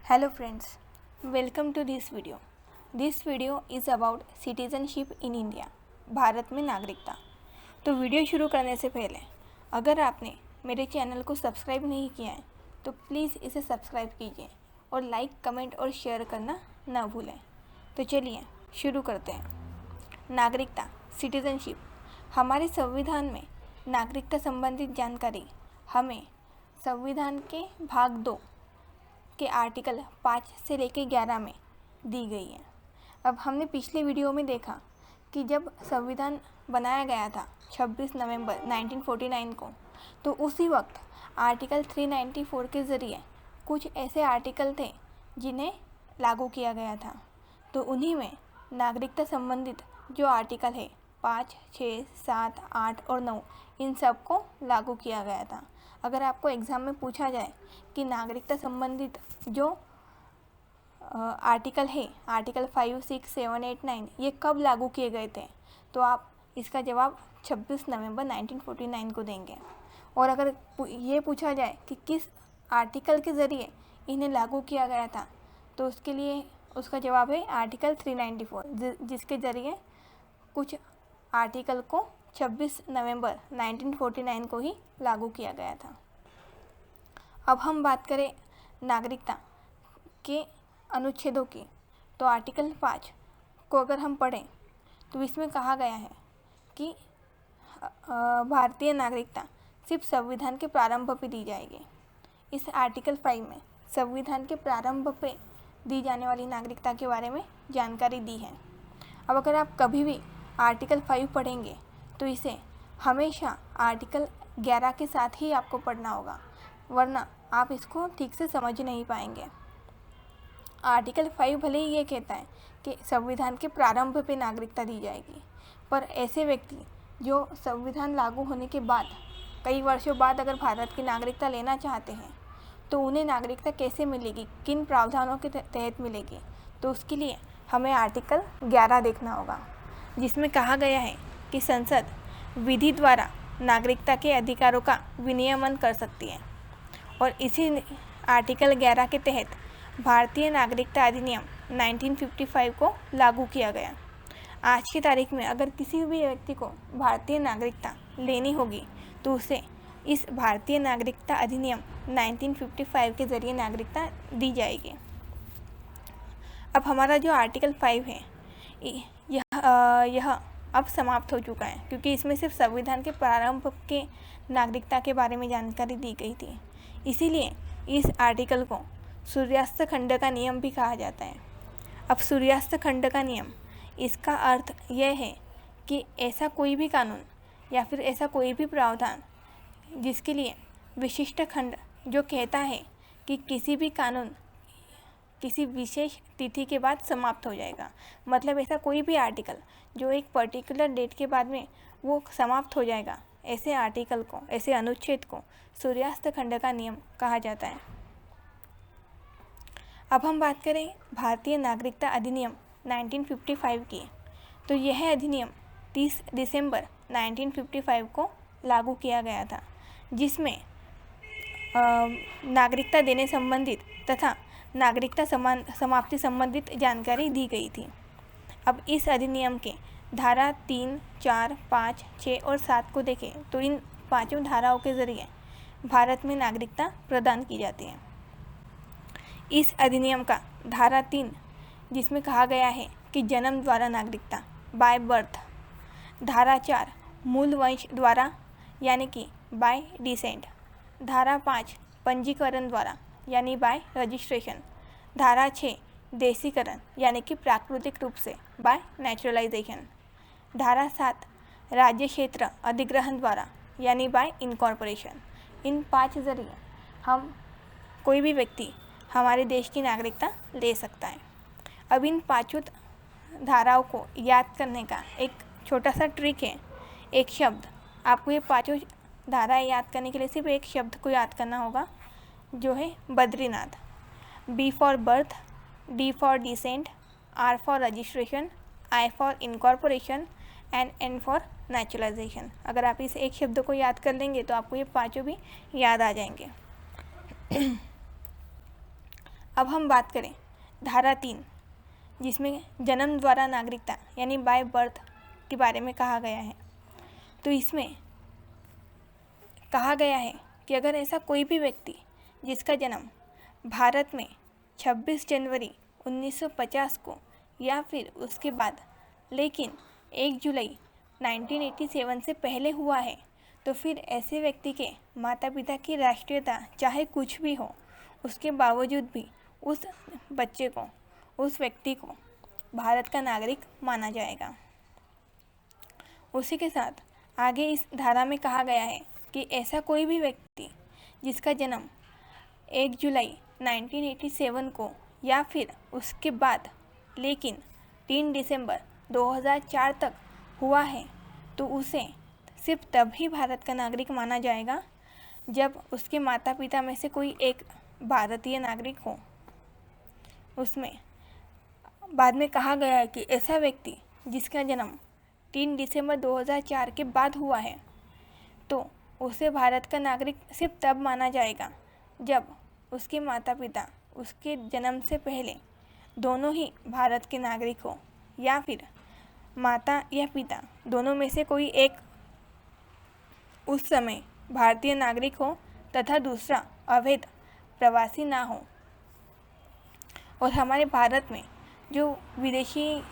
Hello friends, welcome to this video. This video is about citizenship in India. Bharat में नागरिकता। तो video शुरू करने से पहले अगर आपने मेरे चैनल को सब्सक्राइब नहीं किया है तो प्लीज़ इसे सब्सक्राइब कीजिए और लाइक, कमेंट और शेयर करना ना भूलें। तो चलिए शुरू करते हैं। नागरिकता, सिटीजनशिप। हमारे संविधान में नागरिकता संबंधित जानकारी हमें संविधान के भाग 2 के आर्टिकल 5 से लेकर 11 में दी गई है। अब हमने पिछले वीडियो में देखा कि जब संविधान बनाया गया था 26 नवंबर 1949 को, तो उसी वक्त आर्टिकल 394 के ज़रिए कुछ ऐसे आर्टिकल थे जिन्हें लागू किया गया था। तो उन्हीं में नागरिकता संबंधित जो आर्टिकल है 5, 6, 7, 8 और 9, इन सब को लागू किया गया था। अगर आपको एग्ज़ाम में पूछा जाए कि नागरिकता संबंधित जो आर्टिकल है, आर्टिकल 5, 6, 7, 8, 9, ये कब लागू किए गए थे, तो आप इसका जवाब 26 नवंबर 1949 को देंगे। और अगर ये पूछा जाए कि किस आर्टिकल के ज़रिए इन्हें लागू किया गया था, तो उसके लिए उसका जवाब है आर्टिकल 394, जिसके ज़रिए कुछ आर्टिकल को 26 नवंबर 1949 को ही लागू किया गया था। अब हम बात करें नागरिकता के अनुच्छेदों की, तो आर्टिकल 5 को अगर हम पढ़ें तो इसमें कहा गया है कि भारतीय नागरिकता सिर्फ संविधान के प्रारंभ पे दी जाएगी। इस आर्टिकल 5 में संविधान के प्रारंभ पे दी जाने वाली नागरिकता के बारे में जानकारी दी है। अब अगर आप कभी भी आर्टिकल 5 पढ़ेंगे तो इसे हमेशा आर्टिकल 11 के साथ ही आपको पढ़ना होगा, वरना आप इसको ठीक से समझ नहीं पाएंगे। आर्टिकल 5 भले ही ये कहता है कि संविधान के प्रारंभ पे नागरिकता दी जाएगी, पर ऐसे व्यक्ति जो संविधान लागू होने के बाद कई वर्षों बाद अगर भारत की नागरिकता लेना चाहते हैं तो उन्हें नागरिकता कैसे मिलेगी, किन प्रावधानों के तहत मिलेगी, तो उसके लिए हमें आर्टिकल 11 देखना होगा, जिसमें कहा गया है कि संसद विधि द्वारा नागरिकता के अधिकारों का विनियमन कर सकती है। और इसी आर्टिकल 11 के तहत भारतीय नागरिकता अधिनियम 1955 को लागू किया गया। आज की तारीख में अगर किसी भी व्यक्ति को भारतीय नागरिकता लेनी होगी तो उसे इस भारतीय नागरिकता अधिनियम 1955 के ज़रिए नागरिकता दी जाएगी। अब हमारा जो आर्टिकल 5 है यह अब समाप्त हो चुका है, क्योंकि इसमें सिर्फ संविधान के प्रारंभ के नागरिकता के बारे में जानकारी दी गई थी। इसीलिए इस आर्टिकल को सूर्यास्त खंड का नियम भी कहा जाता है। अब सूर्यास्त खंड का नियम, इसका अर्थ यह है कि ऐसा कोई भी कानून या फिर ऐसा कोई भी प्रावधान जिसके लिए विशिष्ट खंड जो कहता है कि किसी भी कानून किसी विशेष तिथि के बाद समाप्त हो जाएगा, मतलब ऐसा कोई भी आर्टिकल जो एक पर्टिकुलर डेट के बाद में वो समाप्त हो जाएगा, ऐसे आर्टिकल को, ऐसे अनुच्छेद को सूर्यास्त खंड का नियम कहा जाता है। अब हम बात करें भारतीय नागरिकता अधिनियम 1955 की, तो यह अधिनियम 30 दिसंबर 1955 को लागू किया गया था, जिसमें नागरिकता देने संबंधित तथा नागरिकता समाप्ति संबंधित जानकारी दी गई थी। अब इस अधिनियम के धारा 3, 4, 5, 6 और 7 को देखें तो इन पांचों धाराओं के ज़रिए भारत में नागरिकता प्रदान की जाती है। इस अधिनियम का धारा 3, जिसमें कहा गया है कि जन्म द्वारा नागरिकता, बाय बर्थ। धारा 4, मूल वंश द्वारा यानी कि बाय डिसेंट। धारा 5, पंजीकरण द्वारा यानी बाय रजिस्ट्रेशन। धारा 6, देशीकरण यानी कि प्राकृतिक रूप से बाय नेचुरलाइजेशन। धारा 7, राज्य क्षेत्र अधिग्रहण द्वारा यानी बाय इनकॉर्पोरेशन। इन 5 ज़रिए हम कोई भी व्यक्ति हमारे देश की नागरिकता ले सकता है। अब इन पांचों धाराओं को याद करने का एक छोटा सा ट्रिक है। एक शब्द, आपको ये पांचों धाराएं याद करने के लिए सिर्फ एक शब्द को याद करना होगा, जो है Badrinath. B for birth, D for descent, R for registration, I for incorporation and N for naturalisation. अगर आप इस एक शब्द को याद कर लेंगे तो आपको ये पांचों भी याद आ जाएंगे। अब हम बात करें धारा 3, जिसमें जन्म द्वारा नागरिकता यानी बाय बर्थ के बारे में कहा गया है। तो इसमें कहा गया है कि अगर ऐसा कोई भी व्यक्ति जिसका जन्म भारत में 26 जनवरी 1950 को या फिर उसके बाद लेकिन 1 जुलाई 1987 से पहले हुआ है, तो फिर ऐसे व्यक्ति के माता पिता की राष्ट्रीयता चाहे कुछ भी हो, उसके बावजूद भी उस बच्चे को, उस व्यक्ति को भारत का नागरिक माना जाएगा। उसी के साथ आगे इस धारा में कहा गया है कि ऐसा कोई भी व्यक्ति जिसका जन्म 1 जुलाई 1987 को या फिर उसके बाद लेकिन 3 दिसंबर 2004 तक हुआ है, तो उसे सिर्फ तभी भारत का नागरिक माना जाएगा जब उसके माता पिता में से कोई एक भारतीय नागरिक हो। उसमें बाद में कहा गया है कि ऐसा व्यक्ति जिसका जन्म 3 दिसंबर 2004 के बाद हुआ है, तो उसे भारत का नागरिक सिर्फ तब माना जाएगा जब उसके माता पिता उसके जन्म से पहले दोनों ही भारत के नागरिक हो या फिर माता या पिता दोनों में से कोई एक उस समय भारतीय नागरिक हो तथा दूसरा अवैध प्रवासी ना हो। और हमारे भारत में जो विदेशी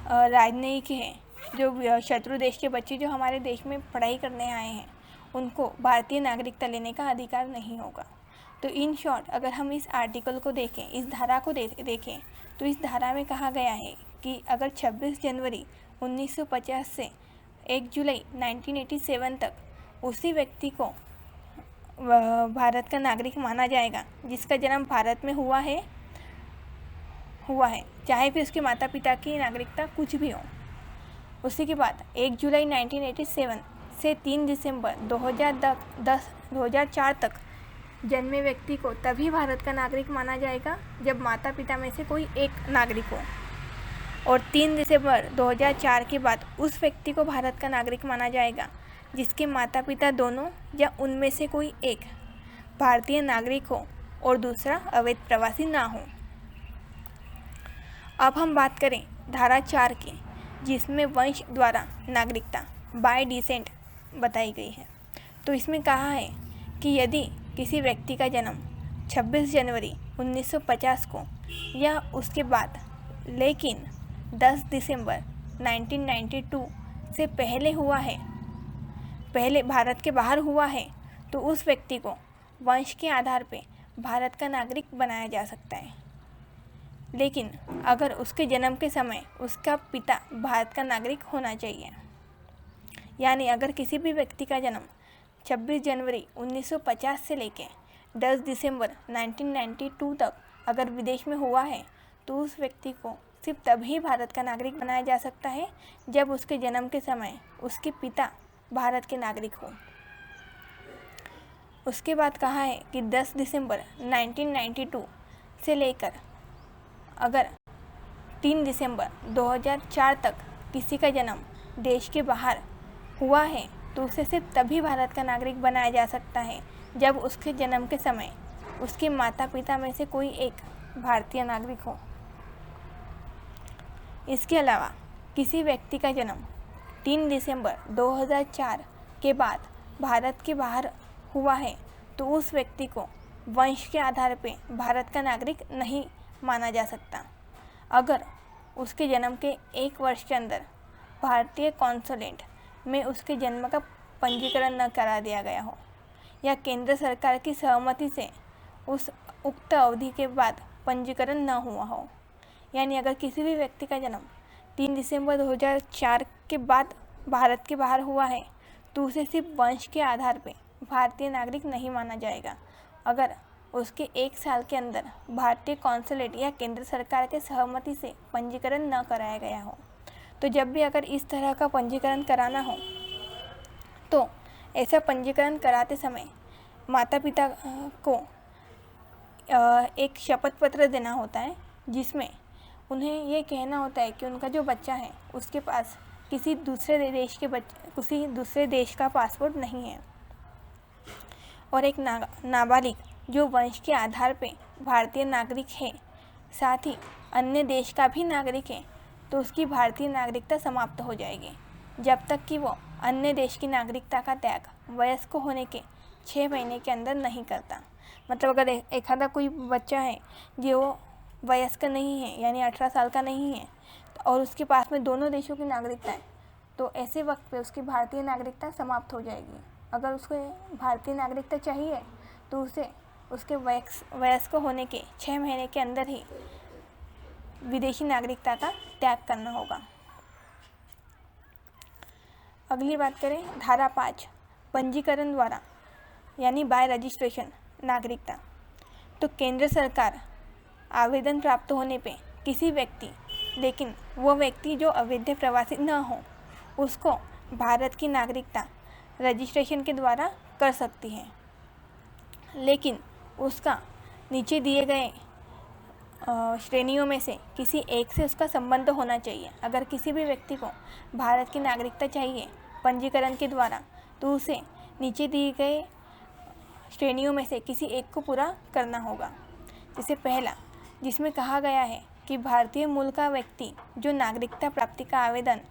राजनयिक हैं, जो शत्रु देश के बच्चे जो हमारे देश में पढ़ाई करने आए हैं, उनको भारतीय नागरिकता लेने का अधिकार नहीं होगा। तो इन शॉर्ट अगर हम इस आर्टिकल को देखें, इस धारा को देखें, तो इस धारा में कहा गया है कि अगर 26 जनवरी 1950 से 1 जुलाई 1987 तक उसी व्यक्ति को भारत का नागरिक माना जाएगा जिसका जन्म भारत में हुआ है, चाहे फिर उसके माता पिता की नागरिकता कुछ भी हो। उसी के बाद 1 जुलाई 1987 से 3 दिसंबर 2004 तक जन्मे व्यक्ति को तभी भारत का नागरिक माना जाएगा जब माता पिता में से कोई एक नागरिक हो, और 3 दिसंबर 2004 के बाद उस व्यक्ति को भारत का नागरिक माना जाएगा जिसके माता पिता दोनों या उनमें से कोई एक भारतीय नागरिक हो और दूसरा अवैध प्रवासी ना हो। अब हम बात करें धारा 4 की, जिसमें वंश द्वारा नागरिकता बाय डिसेंट बताई गई है। तो इसमें कहा है कि यदि किसी व्यक्ति का जन्म 26 जनवरी 1950 को या उसके बाद लेकिन 10 दिसंबर 1992 से पहले हुआ है, पहले भारत के बाहर हुआ है, तो उस व्यक्ति को वंश के आधार पे भारत का नागरिक बनाया जा सकता है। लेकिन अगर उसके जन्म के समय उसका पिता भारत का नागरिक होना चाहिए, यानी अगर किसी भी व्यक्ति का जन्म 26 जनवरी 1950 से लेके 10 दिसंबर 1992 तक अगर विदेश में हुआ है, तो उस व्यक्ति को सिर्फ तभी भारत का नागरिक बनाया जा सकता है जब उसके जन्म के समय उसके पिता भारत के नागरिक हो। उसके बाद कहा है कि 10 दिसंबर 1992 से लेकर अगर 3 दिसंबर 2004 तक किसी का जन्म देश के बाहर हुआ है, तो उसे सिर्फ तभी भारत का नागरिक बनाया जा सकता है जब उसके जन्म के समय उसके माता पिता में से कोई एक भारतीय नागरिक हो। इसके अलावा किसी व्यक्ति का जन्म 3 दिसंबर 2004 के बाद भारत के बाहर हुआ है, तो उस व्यक्ति को वंश के आधार पर भारत का नागरिक नहीं माना जा सकता अगर उसके जन्म के 1 वर्ष के अंदर भारतीय कॉन्सुलेट में उसके जन्म का पंजीकरण न करा दिया गया हो या केंद्र सरकार की सहमति से उस उक्त अवधि के बाद पंजीकरण न हुआ हो। यानी अगर किसी भी व्यक्ति का जन्म 3 दिसंबर 2004 के बाद भारत के बाहर हुआ है, तो उसे सिर्फ वंश के आधार पर भारतीय नागरिक नहीं माना जाएगा अगर उसके 1 साल के अंदर भारतीय कॉन्सुलेट या केंद्र सरकार के सहमति से पंजीकरण न कराया गया हो। तो जब भी अगर इस तरह का पंजीकरण कराना हो, तो ऐसा पंजीकरण कराते समय माता पिता को एक शपथ पत्र देना होता है, जिसमें उन्हें ये कहना होता है कि उनका जो बच्चा है उसके पास किसी दूसरे देश का पासपोर्ट नहीं है, और एक नाबालिग जो वंश के आधार पे भारतीय नागरिक है, साथ ही अन्य देश का भी नागरिक है, तो उसकी भारतीय नागरिकता समाप्त हो जाएगी जब तक कि वो अन्य देश की नागरिकता का त्याग वयस्क होने के 6 महीने के अंदर नहीं करता। मतलब अगर एक आधा कोई बच्चा है जो वयस्क नहीं है, यानी 18 साल का नहीं है, और उसके पास में दोनों देशों की नागरिकता है, तो ऐसे वक्त पे उसकी भारतीय नागरिकता समाप्त हो जाएगी। अगर उसको भारतीय नागरिकता चाहिए तो उसे उसके वयस्क होने के 6 महीने के अंदर ही विदेशी नागरिकता का त्याग करना होगा। अगली बात करें धारा 5 पंजीकरण द्वारा यानी बाय रजिस्ट्रेशन नागरिकता। तो केंद्र सरकार आवेदन प्राप्त होने पे किसी व्यक्ति, लेकिन वो व्यक्ति जो अवैध प्रवासी न हो, उसको भारत की नागरिकता रजिस्ट्रेशन के द्वारा कर सकती है, लेकिन उसका नीचे दिए गए श्रेणियों में से किसी एक से उसका संबंध होना चाहिए। अगर किसी भी व्यक्ति को भारत की नागरिकता चाहिए पंजीकरण के द्वारा, तो उसे नीचे दिए गए श्रेणियों में से किसी एक को पूरा करना होगा। जैसे पहला, जिसमें कहा गया है कि भारतीय मूल का व्यक्ति जो नागरिकता प्राप्ति का आवेदन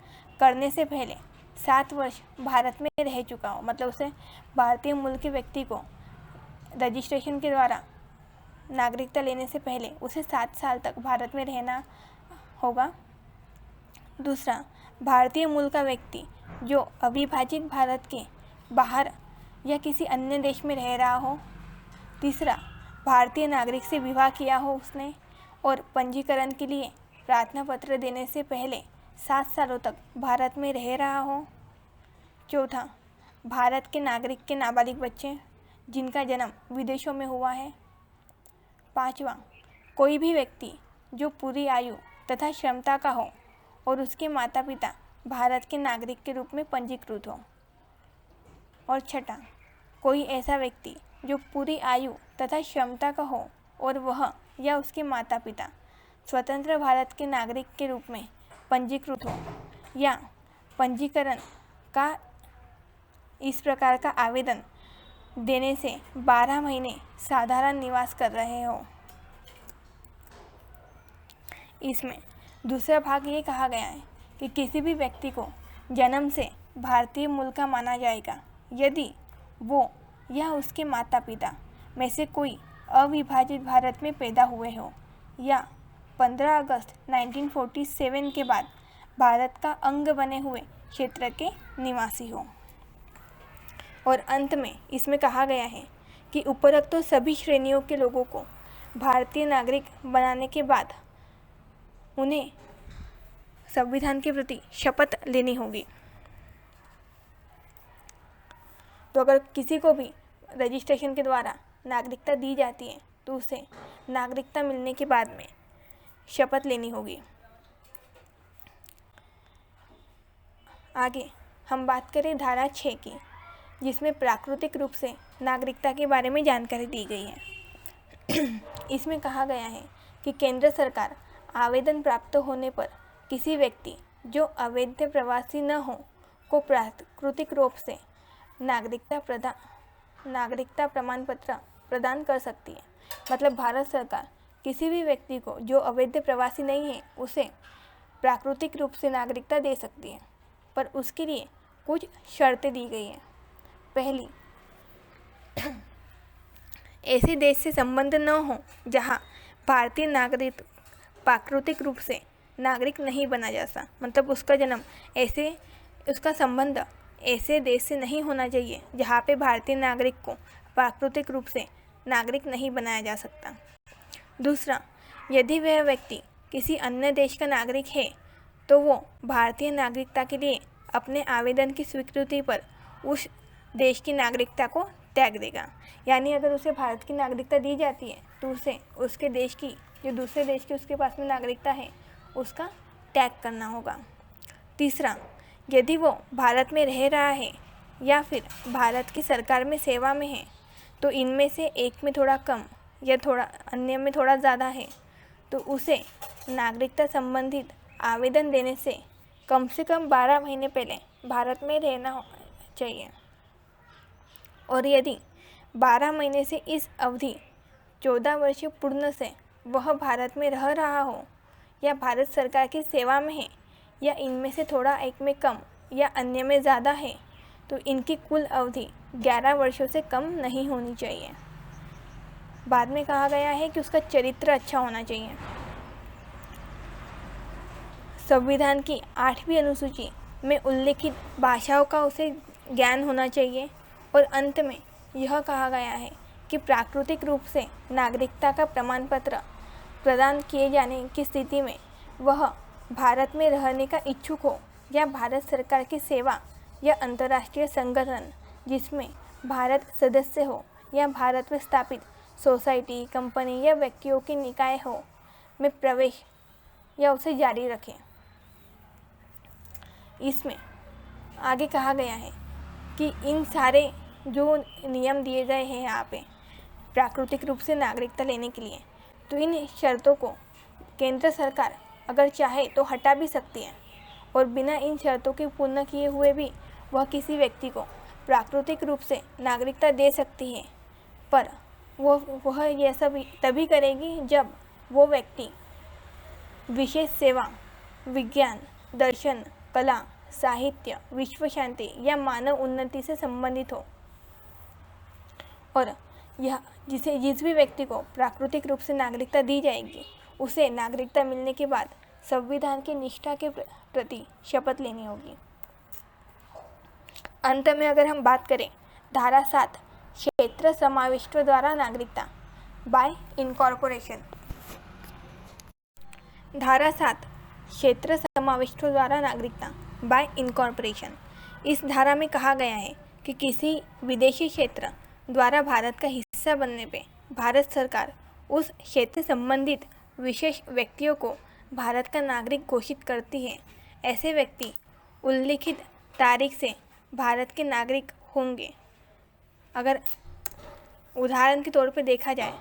करने से पहले 7 वर्ष भारत में रह चुका हो, मतलब उसे भारतीय मूल के व्यक्ति को रजिस्ट्रेशन के द्वारा नागरिकता लेने से पहले उसे 7 साल तक भारत में रहना होगा। दूसरा, भारतीय मूल का व्यक्ति जो अविभाजित भारत के बाहर या किसी अन्य देश में रह रहा हो। तीसरा, भारतीय नागरिक से विवाह किया हो उसने और पंजीकरण के लिए प्रार्थना पत्र देने से पहले 7 सालों तक भारत में रह रहा हो। चौथा, भारत के नागरिक के नाबालिग बच्चे जिनका जन्म विदेशों में हुआ है। पाँचवा, कोई भी व्यक्ति जो पूरी आयु तथा क्षमता का हो और उसके माता पिता भारत के नागरिक के रूप में पंजीकृत हो। और छठा, कोई ऐसा व्यक्ति जो पूरी आयु तथा क्षमता का हो और वह या उसके माता पिता स्वतंत्र भारत के नागरिक के रूप में पंजीकृत हो या पंजीकरण का इस प्रकार का आवेदन देने से 12 महीने साधारण निवास कर रहे हो। इसमें दूसरा भाग ये कहा गया है कि किसी भी व्यक्ति को जन्म से भारतीय मूल का माना जाएगा यदि वो या उसके माता पिता में से कोई अविभाजित भारत में पैदा हुए हो या 15 अगस्त 1947 के बाद भारत का अंग बने हुए क्षेत्र के निवासी हो। और अंत में इसमें कहा गया है कि उपरोक्त तो सभी श्रेणियों के लोगों को भारतीय नागरिक बनाने के बाद उन्हें संविधान के प्रति शपथ लेनी होगी। तो अगर किसी को भी रजिस्ट्रेशन के द्वारा नागरिकता दी जाती है तो उसे नागरिकता मिलने के बाद में शपथ लेनी होगी। आगे हम बात करें धारा 6 की, जिसमें प्राकृतिक रूप से नागरिकता के बारे में जानकारी दी गई है। इसमें कहा गया है कि केंद्र सरकार आवेदन प्राप्त होने पर किसी व्यक्ति जो अवैध प्रवासी न हो को प्राकृतिक रूप से नागरिकता प्रमाण पत्र प्रदान कर सकती है। मतलब भारत सरकार किसी भी व्यक्ति को जो अवैध प्रवासी नहीं है उसे प्राकृतिक रूप से नागरिकता दे सकती है, पर उसके लिए कुछ शर्तें दी गई हैं। पहली, ऐसे देश से संबंध न हो जहां भारतीय नागरिक प्राकृतिक रूप से नागरिक नहीं बना जा सकता। मतलब उसका संबंध ऐसे देश से नहीं होना चाहिए जहाँ पे भारतीय नागरिक को प्राकृतिक रूप से नागरिक नहीं बनाया जा सकता। दूसरा, यदि वह व्यक्ति किसी अन्य देश का नागरिक है तो वो भारतीय नागरिकता के लिए अपने आवेदन की स्वीकृति पर उस देश की नागरिकता को त्याग देगा। यानी अगर उसे भारत की नागरिकता दी जाती है तो उसे उसके देश की जो दूसरे देश की उसके पास में नागरिकता है उसका त्याग करना होगा। तीसरा, यदि वो भारत में रह रहा है या फिर भारत की सरकार में सेवा में है तो इनमें से एक में थोड़ा कम या थोड़ा अन्य में थोड़ा ज़्यादा है तो उसे नागरिकता संबंधित आवेदन देने से कम 12 महीने पहले भारत में रहना चाहिए। और यदि 12 महीने से इस अवधि 14 वर्ष पूर्ण से वह भारत में रह रहा हो या भारत सरकार की सेवा में है या इनमें से थोड़ा एक में कम या अन्य में ज़्यादा है तो इनकी कुल अवधि 11 वर्षों से कम नहीं होनी चाहिए। बाद में कहा गया है कि उसका चरित्र अच्छा होना चाहिए। संविधान की 8वीं अनुसूची में उल्लेखित भाषाओं का उसे ज्ञान होना चाहिए। और अंत में यह कहा गया है कि प्राकृतिक रूप से नागरिकता का प्रमाण पत्र प्रदान किए जाने की स्थिति में वह भारत में रहने का इच्छुक हो या भारत सरकार की सेवा या अंतर्राष्ट्रीय संगठन जिसमें भारत सदस्य हो या भारत में स्थापित सोसाइटी, कंपनी या व्यक्तियों के निकाय हो में प्रवेश या उसे जारी रखें। इसमें आगे कहा गया है कि इन सारे जो नियम दिए गए हैं यहाँ पे प्राकृतिक रूप से नागरिकता लेने के लिए, तो इन शर्तों को केंद्र सरकार अगर चाहे तो हटा भी सकती है और बिना इन शर्तों के पूर्ण किए हुए भी वह किसी व्यक्ति को प्राकृतिक रूप से नागरिकता दे सकती है। पर वह यह सब तभी करेगी जब वो व्यक्ति विशेष सेवा, विज्ञान, दर्शन, कला, साहित्य, विश्व शांति या मानव उन्नति से संबंधित हो। और यह जिस भी व्यक्ति को प्राकृतिक रूप से नागरिकता दी जाएगी उसे नागरिकता मिलने के बाद संविधान की निष्ठा के प्रति शपथ लेनी होगी। अंत में अगर हम बात करें धारा 7 क्षेत्र समाविष्टों द्वारा नागरिकता बाय इनकॉर्पोरेशन। धारा 7 क्षेत्र समाविष्टों द्वारा नागरिकता बाय इनकॉर्पोरेशन। इस धारा में कहा गया है कि किसी विदेशी क्षेत्र द्वारा भारत का हिस्सा बनने पे भारत सरकार उस क्षेत्र संबंधित विशेष व्यक्तियों को भारत का नागरिक घोषित करती है। ऐसे व्यक्ति उल्लिखित तारीख से भारत के नागरिक होंगे। अगर उदाहरण के तौर पे देखा जाए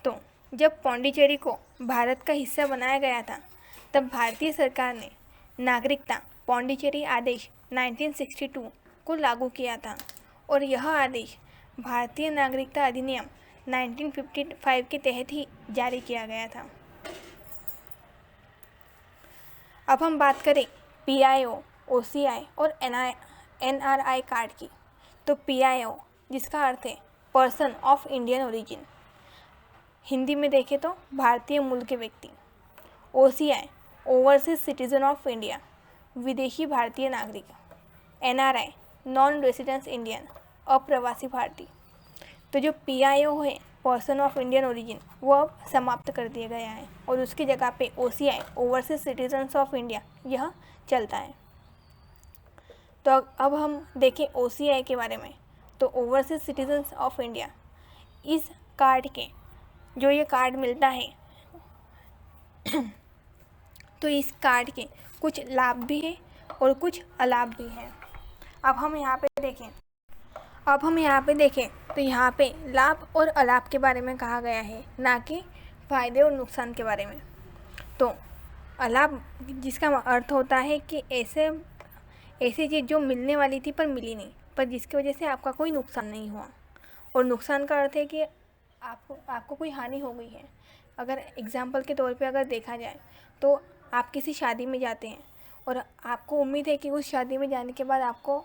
तो जब पौंडीचेरी को भारत का हिस्सा बनाया गया था तब भारतीय सरकार ने नागरिकता पौंडीचेरी आदेश 1962 को लागू किया था और यह आदेश भारतीय नागरिकता अधिनियम 1955 के तहत ही जारी किया गया था। अब हम बात करें PIO, OCI और NRI कार्ड की। तो PIO जिसका अर्थ है person of Indian origin, Hindi में देखें तो भारतीय मूल के व्यक्ति। OCI overseas citizen of India, विदेशी भारतीय नागरिक। NRI नॉन रेसिडेंस इंडियन, अप्रवासी भारतीय। तो जो PIO है पर्सन ऑफ इंडियन ओरिजिन वो अब समाप्त कर दिया गया है और उसकी जगह पे OCI overseas citizens of India यह चलता है। तो अब हम देखें OCI के बारे में। तो ओवरसीज सिटीजन्स ऑफ इंडिया, इस कार्ड के जो ये कार्ड मिलता है तो इस कार्ड के कुछ लाभ भी हैं और कुछ अलाभ भी हैं। अब हम यहाँ पे देखें तो यहाँ पे लाभ और अलाभ के बारे में कहा गया है, ना कि फ़ायदे और नुकसान के बारे में। तो अलाभ जिसका अर्थ होता है कि ऐसी चीज़ जो मिलने वाली थी पर मिली नहीं, पर जिसकी वजह से आपका कोई नुकसान नहीं हुआ। और नुकसान का अर्थ है कि आपको कोई हानि हो गई है। अगर एग्जाम्पल के तौर पे अगर देखा जाए तो आप किसी शादी में जाते हैं और आपको उम्मीद है कि उस शादी में जाने के बाद आपको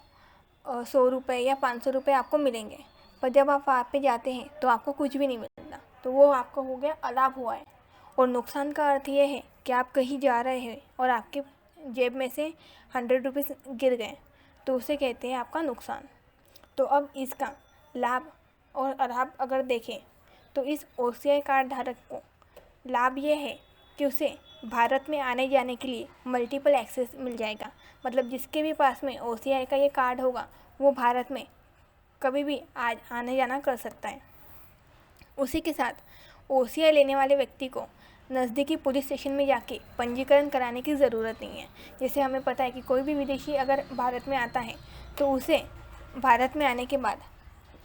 100 रुपये या 500 रुपये आपको मिलेंगे, पर जब आप वहाँ पे जाते हैं तो आपको कुछ भी नहीं मिलता, तो वो आपको हो गया अलाभ हुआ है। और नुकसान का अर्थ ये है कि आप कहीं जा रहे हैं और आपके जेब में से 100 रुपीज़ गिर गए, तो उसे कहते हैं आपका नुकसान। तो अब इसका लाभ और अलाभ अगर देखें तो इस OCI कार्ड धारक को लाभ ये है कि उसे भारत में आने जाने के लिए मल्टीपल एक्सेस मिल जाएगा। मतलब जिसके भी पास में OCI का ये कार्ड होगा वो भारत में कभी भी आने जाना कर सकता है। उसी के साथ OCI लेने वाले व्यक्ति को नज़दीकी पुलिस स्टेशन में जाके पंजीकरण कराने की ज़रूरत नहीं है। जैसे हमें पता है कि कोई भी विदेशी अगर भारत में आता है तो उसे भारत में आने के बाद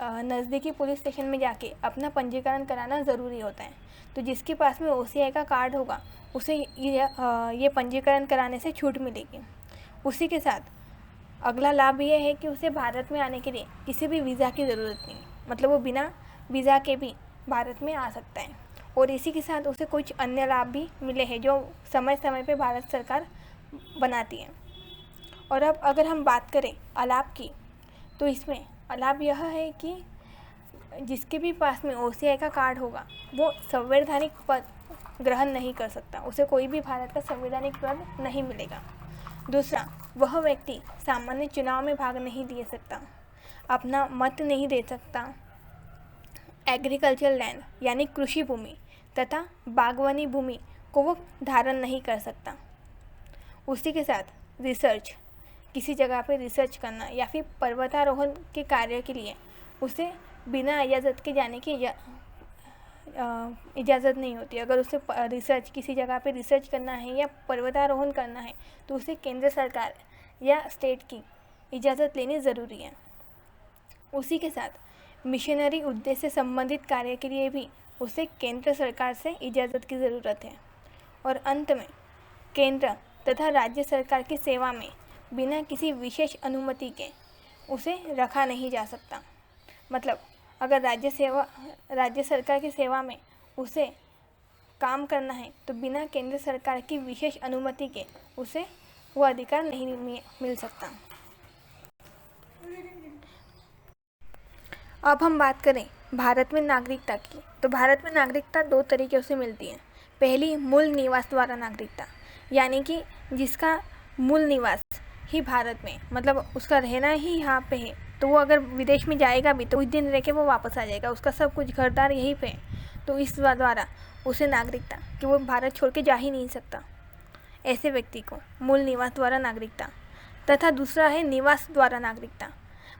नज़दीकी पुलिस स्टेशन में जाके अपना पंजीकरण कराना ज़रूरी होता है। तो जिसके पास में OCI का कार्ड होगा उसे ये पंजीकरण कराने से छूट मिलेगी। उसी के साथ अगला लाभ ये है कि उसे भारत में आने के लिए किसी भी वीज़ा की ज़रूरत नहीं, मतलब वो बिना वीज़ा के भी भारत में आ सकता है और इसी के साथ उसे कुछ अन्य लाभ भी मिले हैं जो समय समय पे भारत सरकार बनाती है। और अब अगर हम बात करें अलाभ की, तो इसमें अलाभ यह है कि जिसके भी पास में OCI का कार्ड होगा वो संवैधानिक पद ग्रहण नहीं कर सकता, उसे कोई भी भारत का संवैधानिक पद नहीं मिलेगा। दूसरा, वह व्यक्ति सामान्य चुनाव में भाग नहीं ले सकता, अपना मत नहीं दे सकता, एग्रीकल्चर लैंड यानी कृषि भूमि तथा बागवानी भूमि को वो धारण नहीं कर सकता। उसी के साथ रिसर्च, किसी जगह पे रिसर्च करना या फिर पर्वतारोहण के कार्य के लिए उसे बिना इजाज़त के जाने की इजाज़त नहीं होती। अगर उसे रिसर्च किसी जगह पे रिसर्च करना है या पर्वतारोहण करना है तो उसे केंद्र सरकार या स्टेट की इजाज़त लेनी ज़रूरी है। उसी के साथ मिशनरी उद्देश्य से संबंधित कार्य के लिए भी उसे केंद्र सरकार से इजाज़त की ज़रूरत है। और अंत में केंद्र तथा राज्य सरकार की सेवा में बिना किसी विशेष अनुमति के उसे रखा नहीं जा सकता। मतलब अगर राज्य सरकार की सेवा में उसे काम करना है तो बिना केंद्र सरकार की विशेष अनुमति के उसे वो अधिकार नहीं मिल सकता। अब हम बात करें भारत में नागरिकता की, तो भारत में नागरिकता 2 तरीक़ों से मिलती है। पहली, मूल निवास द्वारा नागरिकता, यानी कि जिसका मूल निवास ही भारत में, मतलब उसका रहना ही यहाँ पे है, तो वो अगर विदेश में जाएगा भी तो कुछ दिन रह के वो वापस आ जाएगा, उसका सब कुछ घरदार यहीं पे है, तो इस द्वारा उसे नागरिकता कि वो भारत छोड़ के जा ही नहीं सकता, ऐसे व्यक्ति को मूल निवास द्वारा नागरिकता। तथा दूसरा है निवास द्वारा नागरिकता,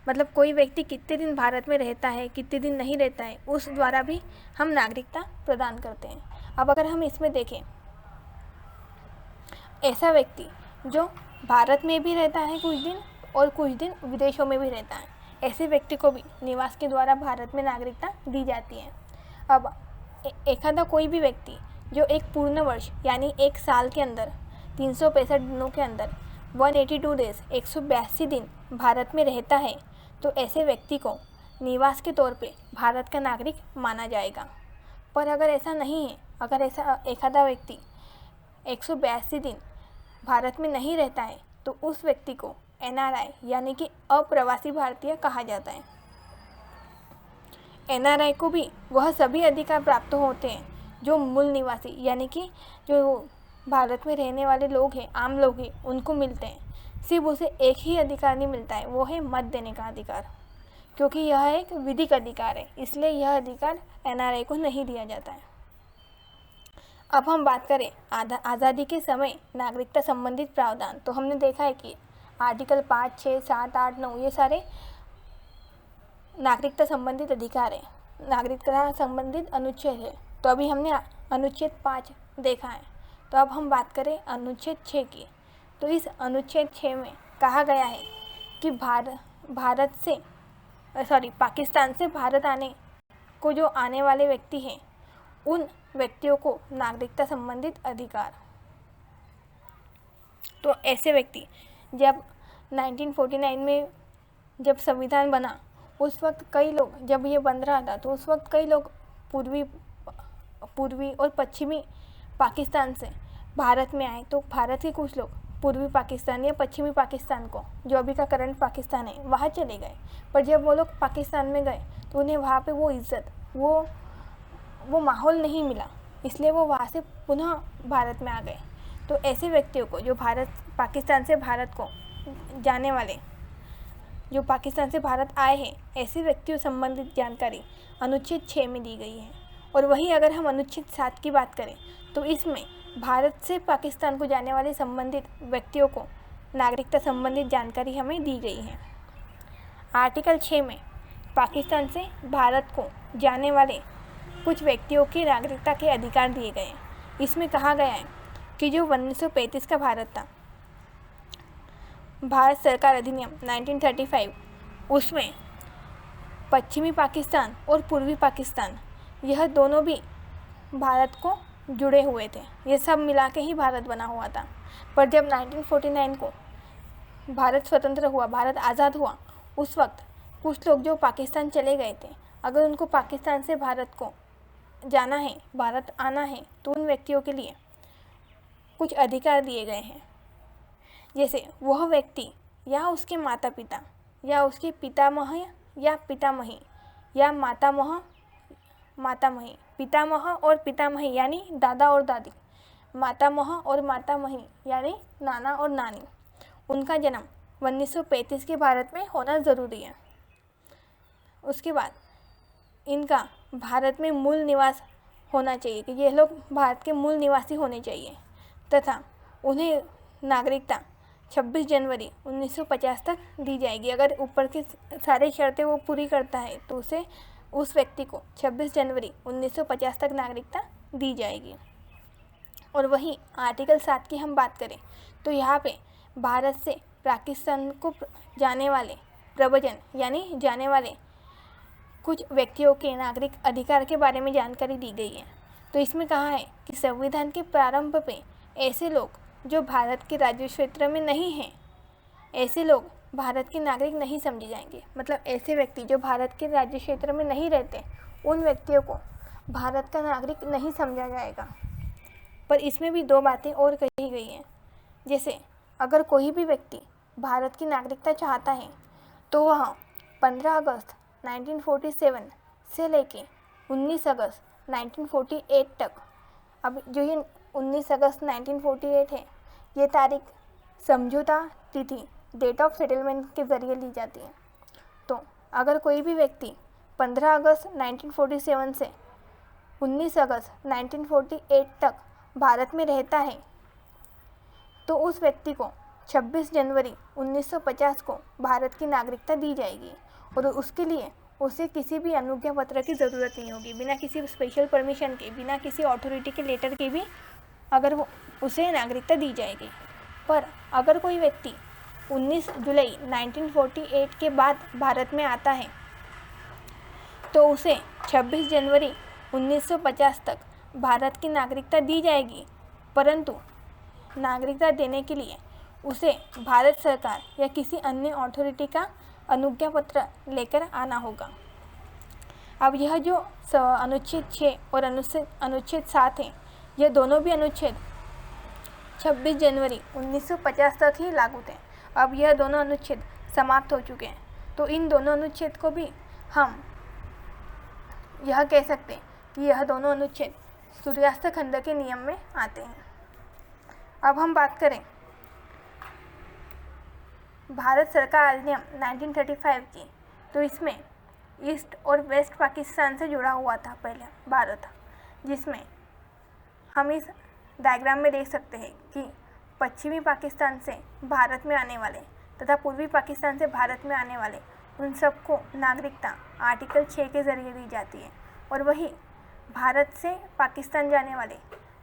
मतलब कोई व्यक्ति कितने दिन भारत में रहता है, कितने दिन नहीं रहता है, उस द्वारा भी हम नागरिकता प्रदान करते हैं। अब अगर हम इसमें देखें, ऐसा व्यक्ति जो भारत में भी रहता है कुछ दिन और कुछ दिन विदेशों में भी रहता है, ऐसे व्यक्ति को भी निवास के द्वारा भारत में नागरिकता दी जाती है। अब एखादा कोई भी व्यक्ति जो एक पूर्ण वर्ष यानी 1 साल के अंदर 365 दिनों के अंदर 182 डेज 182 दिन भारत में रहता है, तो ऐसे व्यक्ति को निवास के तौर पे भारत का नागरिक माना जाएगा। पर अगर ऐसा नहीं है, अगर ऐसा एखादा व्यक्ति 182 दिन भारत में नहीं रहता है, तो उस व्यक्ति को NRI यानी कि अप्रवासी भारतीय कहा जाता है। NRI को भी वह सभी अधिकार प्राप्त होते हैं जो मूल निवासी यानी कि जो भारत में रहने वाले लोग हैं, आम लोग हैं, उनको मिलते हैं। सिर्फ उसे एक ही अधिकार नहीं मिलता है, वो है मत देने का अधिकार, क्योंकि यह एक विधिक अधिकार है, इसलिए यह अधिकार NRI को नहीं दिया जाता है। अब हम बात करें आज़ादी के समय नागरिकता संबंधित प्रावधान, तो हमने देखा है कि आर्टिकल 5, 6, 7, 8, 9 ये सारे नागरिकता संबंधित अधिकार है, नागरिकता संबंधित अनुच्छेद है। तो अभी हमने अनुच्छेद 5 देखा है, तो अब हम बात करें अनुच्छेद 6 की। तो इस अनुच्छेद 6 में कहा गया है कि पाकिस्तान से भारत आने को जो आने वाले व्यक्ति हैं, उन व्यक्तियों को नागरिकता संबंधित अधिकार। तो ऐसे व्यक्ति जब 1949 में जब संविधान बना, उस वक्त कई लोग, जब ये बन रहा था तो उस वक्त कई लोग पूर्वी और पश्चिमी पाकिस्तान से भारत में आए, तो भारत के कुछ लोग पूर्वी पाकिस्तान या पश्चिमी पाकिस्तान को, जो अभी का करंट पाकिस्तान है, वहाँ चले गए। पर जब वो लोग पाकिस्तान में गए तो उन्हें वहाँ पे वो इज़्ज़त, वो माहौल नहीं मिला, इसलिए वो वहाँ से पुनः भारत में आ गए। तो ऐसे व्यक्तियों को जो पाकिस्तान से भारत को जाने वाले, जो पाकिस्तान से भारत आए हैं, ऐसे व्यक्तियों संबंधित जानकारी अनुच्छेद 6 में दी गई है। और वहीं अगर हम अनुच्छेद 7 की बात करें तो इसमें भारत से पाकिस्तान को जाने वाले संबंधित व्यक्तियों को नागरिकता संबंधित जानकारी हमें दी गई है। आर्टिकल 6 में पाकिस्तान से भारत को जाने वाले कुछ व्यक्तियों की नागरिकता के अधिकार दिए गए हैं। इसमें कहा गया है कि जो 1935 का भारत था, भारत सरकार अधिनियम 1935, उसमें पश्चिमी पाकिस्तान और पूर्वी पाकिस्तान यह दोनों भी भारत को जुड़े हुए थे, ये सब मिला के ही भारत बना हुआ था। पर जब 1949 को भारत स्वतंत्र हुआ, भारत आज़ाद हुआ, उस वक्त कुछ लोग जो पाकिस्तान चले गए थे, अगर उनको पाकिस्तान से भारत को जाना है, भारत आना है, तो उन व्यक्तियों के लिए कुछ अधिकार दिए गए हैं। जैसे वह व्यक्ति या उसके माता पिता या उसके पितामह या पितामही या मातामह पितामह और पितामही यानी दादा और दादी, मातामह और मातामही यानी नाना और नानी, उनका जन्म 1935 के भारत में होना ज़रूरी है। उसके बाद इनका भारत में मूल निवास होना चाहिए कि ये लोग भारत के मूल निवासी होने चाहिए, तथा उन्हें नागरिकता 26 जनवरी 1950 तक दी जाएगी। अगर ऊपर की सारी शर्तें वो पूरी करता है तो उस व्यक्ति को 26 जनवरी 1950 तक नागरिकता दी जाएगी। और वहीं आर्टिकल 7 की हम बात करें तो यहाँ पे भारत से पाकिस्तान को जाने वाले प्रव्रजन यानी जाने वाले कुछ व्यक्तियों के नागरिक अधिकार के बारे में जानकारी दी गई है। तो इसमें कहा है कि संविधान के प्रारंभ पे ऐसे लोग जो भारत के राज्य क्षेत्र में नहीं हैं, ऐसे लोग भारत के नागरिक नहीं समझे जाएंगे। मतलब ऐसे व्यक्ति जो भारत के राज्य क्षेत्र में नहीं रहते, उन व्यक्तियों को भारत का नागरिक नहीं समझा जाएगा। पर इसमें भी दो बातें और कही गई हैं। जैसे अगर कोई भी व्यक्ति भारत की नागरिकता चाहता है तो वह 15 अगस्त 1947 से लेके 19 अगस्त 1948 तक, अब जो ये 19 अगस्त 1948 है, ये तारीख समझौता तिथि डेट ऑफ सेटलमेंट के ज़रिए ली जाती है। तो अगर कोई भी व्यक्ति 15 अगस्त 1947 से 19 अगस्त 1948 तक भारत में रहता है तो उस व्यक्ति को 26 जनवरी 1950 को भारत की नागरिकता दी जाएगी और उसके लिए उसे किसी भी अनुज्ञा पत्र की ज़रूरत नहीं होगी। बिना किसी स्पेशल परमिशन के, बिना किसी अथॉरिटी के लेटर के भी अगर वो उसे नागरिकता दी जाएगी। पर अगर कोई व्यक्ति 19 जुलाई 1948 के बाद भारत में आता है तो उसे 26 जनवरी 1950 तक भारत की नागरिकता दी जाएगी, परंतु नागरिकता देने के लिए उसे भारत सरकार या किसी अन्य अथॉरिटी का अनुज्ञा पत्र लेकर आना होगा। अब यह जो अनुच्छेद 6 और अनुच्छेद 7 है, यह दोनों भी अनुच्छेद 26 जनवरी 1950 तक ही लागू थे। अब यह दोनों अनुच्छेद समाप्त हो चुके हैं, तो इन दोनों अनुच्छेद को भी हम यह कह सकते हैं कि यह दोनों अनुच्छेद सूर्यास्त खंड के नियम में आते हैं। अब हम बात करें भारत सरकार अधिनियम 1935 की, तो इसमें ईस्ट और वेस्ट पाकिस्तान से जुड़ा हुआ था पहले भारत, जिसमें हम इस डायग्राम में देख सकते हैं कि पश्चिमी पाकिस्तान से भारत में आने वाले तथा पूर्वी पाकिस्तान से भारत में आने वाले उन सबको नागरिकता आर्टिकल 6 के ज़रिए दी जाती है, और वही भारत से पाकिस्तान जाने वाले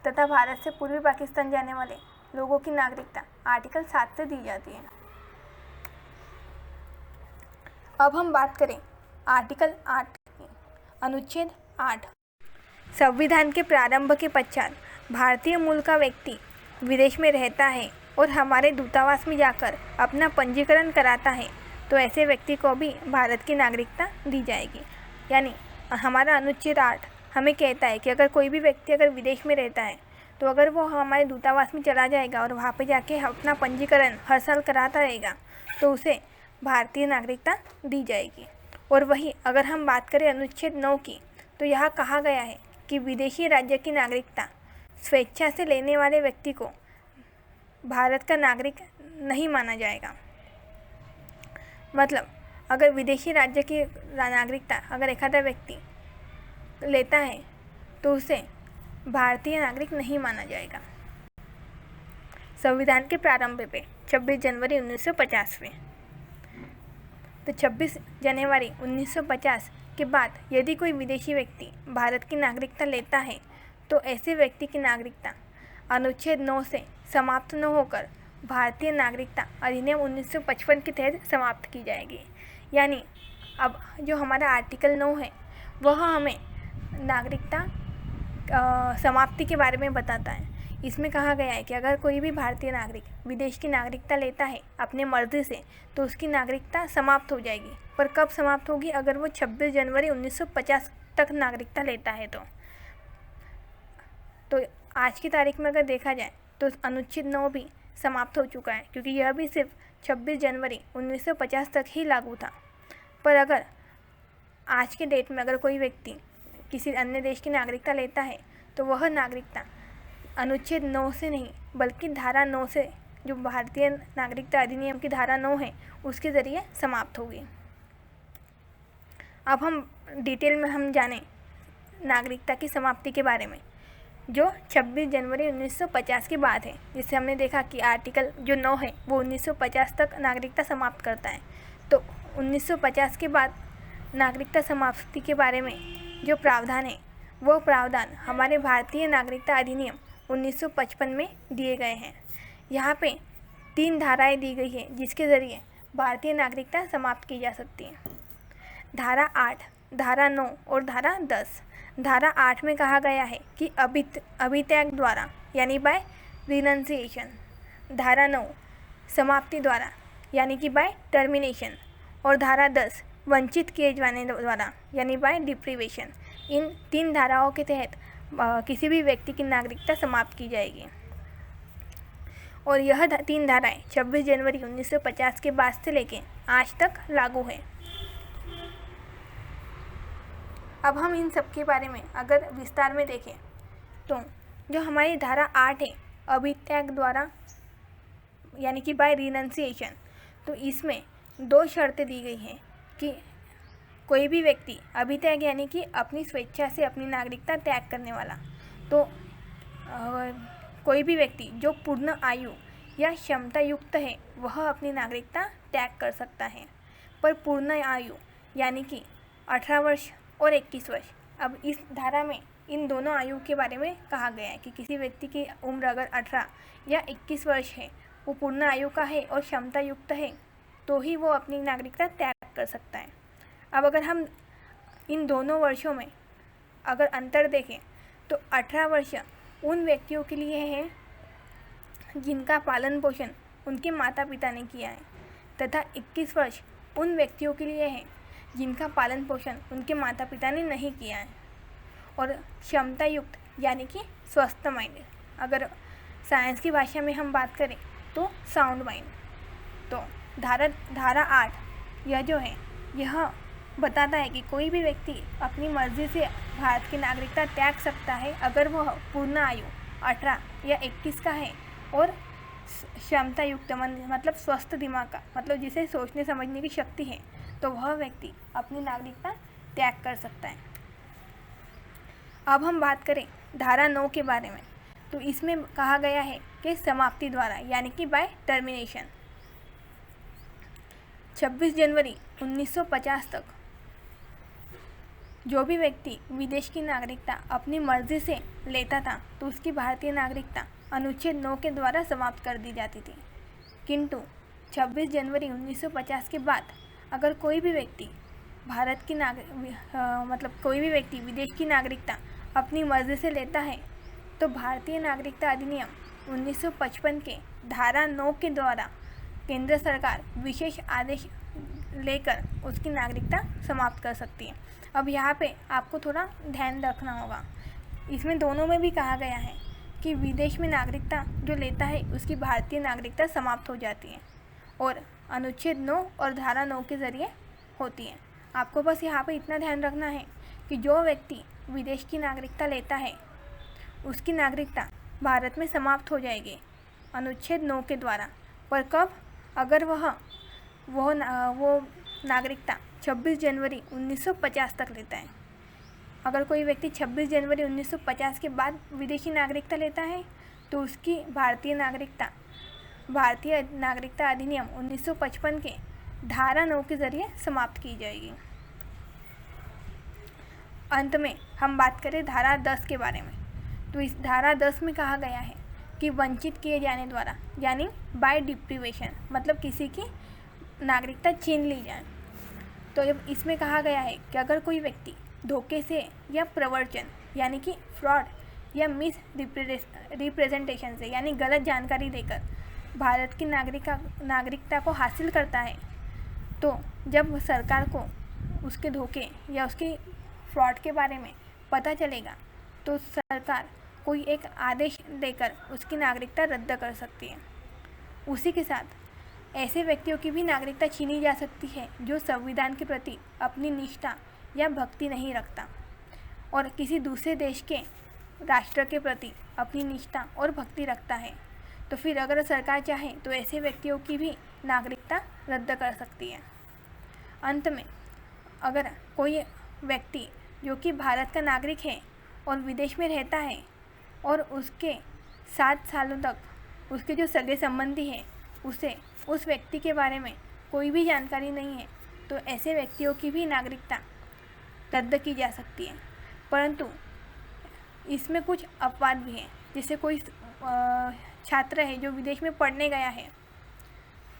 तथा भारत से पूर्वी पाकिस्तान जाने वाले लोगों की नागरिकता आर्टिकल 7 से दी जाती है। अब हम बात करें आर्टिकल 8 की। अनुच्छेद 8, संविधान के प्रारंभ के पश्चात भारतीय मूल का व्यक्ति विदेश में रहता है और हमारे दूतावास में जाकर अपना पंजीकरण कराता है तो ऐसे व्यक्ति को भी भारत की नागरिकता दी जाएगी। यानी हमारा अनुच्छेद 8 हमें कहता है कि अगर कोई भी व्यक्ति अगर विदेश में रहता है तो अगर वो हमारे दूतावास में चला जाएगा और वहाँ पे जाके अपना पंजीकरण हर साल कराता रहेगा तो उसे भारतीय नागरिकता दी जाएगी। और वही अगर हम बात करें अनुच्छेद 9 की, तो यहाँ कहा गया है कि विदेशी राज्य की नागरिकता स्वेच्छा से लेने वाले व्यक्ति को भारत का नागरिक नहीं माना जाएगा। मतलब अगर विदेशी राज्य की नागरिकता अगर एक आधा व्यक्ति लेता है तो उसे भारतीय नागरिक नहीं माना जाएगा। संविधान के प्रारंभ पे 26 जनवरी 1950 में, तो 26 जनवरी 1950 के बाद यदि कोई विदेशी व्यक्ति भारत की नागरिकता लेता है तो ऐसे व्यक्ति की नागरिकता अनुच्छेद 9 से समाप्त न होकर भारतीय नागरिकता अधिनियम 1955 के तहत समाप्त की जाएगी। यानी अब जो हमारा आर्टिकल 9 है वह हमें नागरिकता समाप्ति के बारे में बताता है। इसमें कहा गया है कि अगर कोई भी भारतीय नागरिक विदेश की नागरिकता लेता है अपने मर्जी से तो उसकी नागरिकता समाप्त हो जाएगी। पर कब समाप्त होगी? अगर वो 26 जनवरी 1950 तक नागरिकता लेता है तो। तो आज की तारीख में अगर देखा जाए तो अनुच्छेद 9 भी समाप्त हो चुका है, क्योंकि यह भी सिर्फ 26 जनवरी 1950 तक ही लागू था। पर अगर आज के डेट में अगर कोई व्यक्ति किसी अन्य देश की नागरिकता लेता है तो वह नागरिकता अनुच्छेद 9 से नहीं बल्कि धारा 9 से, जो भारतीय नागरिकता अधिनियम की धारा 9 है, उसके ज़रिए समाप्त होगी। अब हम डिटेल में हम जानें नागरिकता की समाप्ति के बारे में, जो 26 जनवरी 1950 के बाद है। जिससे हमने देखा कि आर्टिकल जो 9 है वो 1950 तक नागरिकता समाप्त करता है। तो 1950 के बाद नागरिकता समाप्ति के बारे में जो प्रावधान है वो प्रावधान हमारे भारतीय नागरिकता अधिनियम 1955 में दिए गए हैं। यहाँ पे 3 धाराएं दी गई है जिसके ज़रिए भारतीय नागरिकता समाप्त की जा सकती है। धारा 8, धारा 9 और धारा 10। धारा 8 में कहा गया है कि अभित्याग द्वारा यानी बाय रिनंसिएशन। धारा 9 समाप्ति द्वारा यानी कि बाय टर्मिनेशन। और धारा 10 वंचित किए जाने द्वारा यानी बाय डिप्रीवेशन। इन 3 धाराओं के तहत किसी भी व्यक्ति की नागरिकता समाप्त की जाएगी। और यह 3 धाराएं 26 जनवरी 1950 के बाद से लेके आज तक लागू है। अब हम इन सब के बारे में अगर विस्तार में देखें तो जो हमारी धारा 8 है अभित्याग द्वारा यानी कि बाय रिनंसिएशन, तो इसमें 2 शर्तें दी गई हैं कि कोई भी व्यक्ति अभित्याग यानी कि अपनी स्वेच्छा से अपनी नागरिकता त्याग करने वाला, तो कोई भी व्यक्ति जो पूर्ण आयु या क्षमता युक्त है वह अपनी नागरिकता त्याग कर सकता है। पर पूर्ण आयु यानी कि 18 वर्ष और 21 वर्ष। अब इस धारा में इन दोनों आयु के बारे में कहा गया है कि किसी व्यक्ति की उम्र अगर 18 या 21 वर्ष है, वो पूर्ण आयु का है और क्षमता युक्त है, तो ही वो अपनी नागरिकता त्याग कर सकता है। अब अगर हम इन दोनों वर्षों में अगर अंतर देखें तो 18 वर्ष उन व्यक्तियों के लिए है जिनका पालन पोषण उनके माता पिता ने किया है, तथा 21 वर्ष उन व्यक्तियों के लिए है जिनका पालन पोषण उनके माता पिता ने नहीं किया है। और क्षमता युक्त यानी कि स्वस्थ माइंड, अगर साइंस की भाषा में हम बात करें तो साउंड माइंड। तो धारा 8 यह जो है यह बताता है कि कोई भी व्यक्ति अपनी मर्जी से भारत की नागरिकता त्याग सकता है अगर वह पूर्ण आयु 18 या 21 का है और क्षमता युक्त मतलब स्वस्थ दिमाग का, मतलब जिसे सोचने समझने की शक्ति है, तो वह व्यक्ति अपनी नागरिकता त्याग कर सकता है। अब हम बात करें धारा 9 के बारे में, तो इसमें कहा गया है कि समाप्ति द्वारा यानी कि बाय टर्मिनेशन। 26 जनवरी 1950 तक जो भी व्यक्ति विदेश की नागरिकता अपनी मर्जी से लेता था तो उसकी भारतीय नागरिकता अनुच्छेद 9 के द्वारा समाप्त कर दी जाती थी। किंतु 26 जनवरी 1950 के बाद अगर कोई भी व्यक्ति कोई भी व्यक्ति विदेश की नागरिकता अपनी मर्जी से लेता है तो भारतीय नागरिकता अधिनियम 1955 के धारा 9 के द्वारा केंद्र सरकार विशेष आदेश लेकर उसकी नागरिकता समाप्त कर सकती है। अब यहाँ पे आपको थोड़ा ध्यान रखना होगा, इसमें दोनों में भी कहा गया है कि विदेश में नागरिकता जो लेता है उसकी भारतीय नागरिकता समाप्त हो जाती है और अनुच्छेद 9 और धारा 9 के ज़रिए होती है। आपको बस यहाँ पे इतना ध्यान रखना है कि जो व्यक्ति विदेश की नागरिकता लेता है उसकी नागरिकता भारत में समाप्त हो जाएगी अनुच्छेद 9 के द्वारा। पर कब? अगर वो नागरिकता 26 जनवरी 1950 तक लेता है। अगर कोई व्यक्ति 26 जनवरी 1950 के बाद विदेशी नागरिकता लेता है तो उसकी भारतीय नागरिकता अधिनियम 1955 के धारा 9 के ज़रिए समाप्त की जाएगी। अंत में हम बात करें धारा 10 के बारे में, तो इस धारा 10 में कहा गया है कि वंचित किए जाने द्वारा यानी बाय डिप्रीवेशन, मतलब किसी की नागरिकता छीन ली जाए। तो अब इसमें कहा गया है कि अगर कोई व्यक्ति धोखे से या प्रवर्चन यानी कि फ्रॉड या मिस रिप्रेजेंटेशन से यानी गलत जानकारी देकर भारत की नागरिकता को हासिल करता है, तो जब सरकार को उसके धोखे या उसके फ्रॉड के बारे में पता चलेगा तो सरकार कोई एक आदेश देकर उसकी नागरिकता रद्द कर सकती है। उसी के साथ ऐसे व्यक्तियों की भी नागरिकता छीनी जा सकती है जो संविधान के प्रति अपनी निष्ठा या भक्ति नहीं रखता और किसी दूसरे देश के राष्ट्र के प्रति अपनी निष्ठा और भक्ति रखता है। तो फिर अगर सरकार चाहे तो ऐसे व्यक्तियों की भी नागरिकता रद्द कर सकती है। अंत में, अगर कोई व्यक्ति जो कि भारत का नागरिक है और विदेश में रहता है और उसके 7 सालों तक उसके जो सगे संबंधी हैं उसे उस व्यक्ति के बारे में कोई भी जानकारी नहीं है, तो ऐसे व्यक्तियों की भी नागरिकता रद्द की जा सकती है। परंतु इसमें कुछ अपवाद भी हैं। जैसे कोई छात्र है जो विदेश में पढ़ने गया है,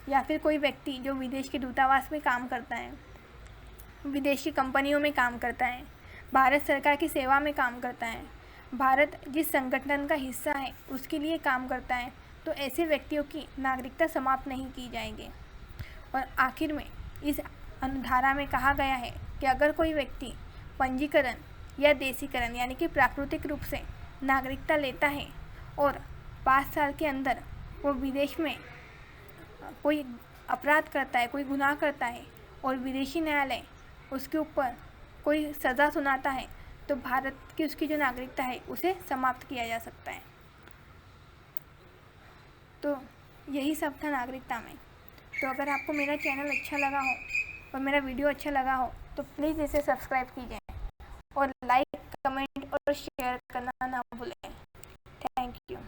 या फिर कोई व्यक्ति जो विदेश के दूतावास में काम करता है, विदेशी कंपनियों में काम करता है, भारत सरकार की सेवा में काम करता है, भारत जिस संगठन का हिस्सा है उसके लिए काम करता है, तो ऐसे व्यक्तियों की नागरिकता समाप्त नहीं की जाएगी। और आखिर में इस अनुधारा में कहा गया है कि अगर कोई व्यक्ति पंजीकरण या देशीकरण यानी कि प्राकृतिक रूप से नागरिकता लेता है और 5 साल के अंदर वो विदेश में कोई अपराध करता है, कोई गुनाह करता है और विदेशी न्यायालय उसके ऊपर कोई सज़ा सुनाता है, तो भारत की उसकी जो नागरिकता है उसे समाप्त किया जा सकता है। तो यही सब था नागरिकता में। तो अगर आपको मेरा चैनल अच्छा लगा हो और मेरा वीडियो अच्छा लगा हो तो प्लीज़ इसे सब्सक्राइब कीजिए और लाइक, कमेंट और शेयर करना ना भूलें। Thank you.